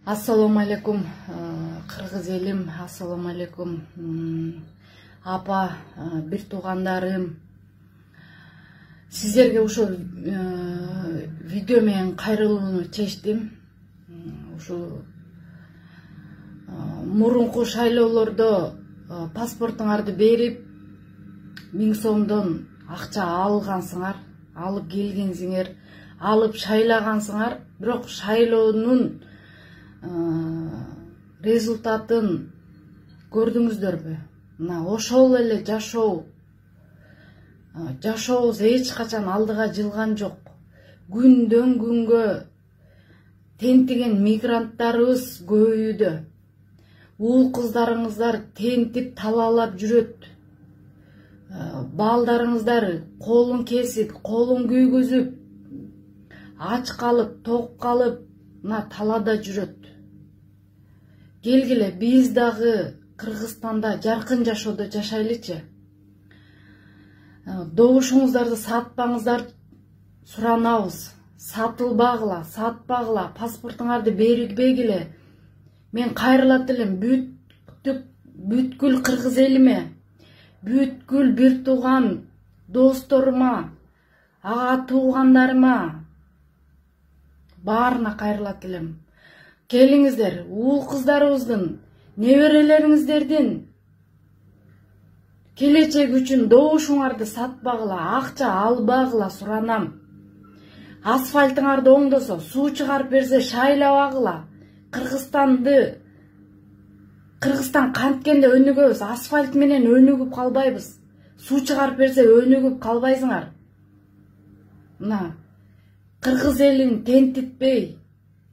Ассаламу алейкум, кыргыз элим, ассаламу алейкум, апа, бир туугандарым. Сиздерге ушул видео менен кайрылууну чечтим. Ушул мурунку шайлоолордо паспортуңарды берип, 1000 сомдон акча алгансыңар, алып келгенсиңер, алып шайлагансыңар, бирок шайлоонун результатын көрдүңүздөрбү? Мына ошол эле жашообуз эч качан алдыга жылган жок. Күндөн күнгө тентиген мигранттарыбыз көбөйүүдө. Уул кыздарыңыздар тентип талаалап жүрөт. Балдарыңыздар колун кесип, колун күйгүзүп, ач калып, ток калып, мына талада жүрөт. Келгиле, биз дагы Кыргызстанда жаркын жашоодо жашайлычы. Добушуңуздарды сатпаңыздар, суранабыз. Сатылбагыла, сатпагыла, паспортуңарды бербегиле. Мен кайрылат элем бүткүл кыргыз элиме, бүткүл бир тууган досторума, ага туугандарыма баарына кайрылат элем. Келиңиздер, уул кыздарыбыздын, неберелериңиздердин келечек үчүн добушуңарды сатпагыла, акча албагыла, суранам. Асфальтыңарды оңдосо, суу чыгарып берсе шайлабагыла. Кыргызстан канткенде өнүгөбүз, асфальт менен өнүгүп калбайбыз. Суу чыгарып берсе өнүгүп калбайсыңар. Мына кыргыз элин тентитпей,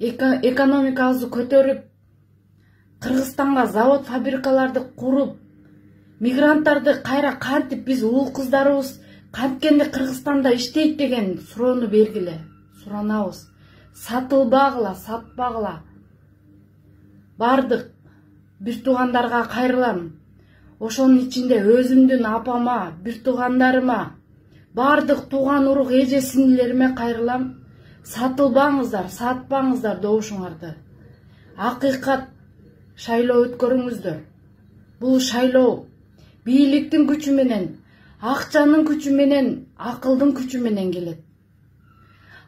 экономикабызды көтөрүп, Кыргызстанга завод фабрикаларды куруп, мигранттарды кайра кантип биз уул кыздарыбыз канткенде Кыргызстанда иштейт деген суроону бергиле. Суранабыз. Сатылбагыла, сатпагыла. Бардык бир туугандарга кайрылам. Ошонун ичинде өзүмдүн апама, бир туугандарыма, бардык тууган урук эже сиңдилериме кайрылам. Сатылбаңыздар, сатпаңыздар добушуңарды. Акыйкат шайлоо өткөрүңүздөр. Бул шайлоо бийликтин күчү менен, акчанын күчү менен, акылдын күчү менен келет.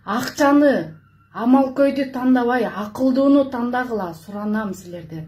Акчаны, амалкөйдү тандабай, акылдууну тандагыла, суранам силерден.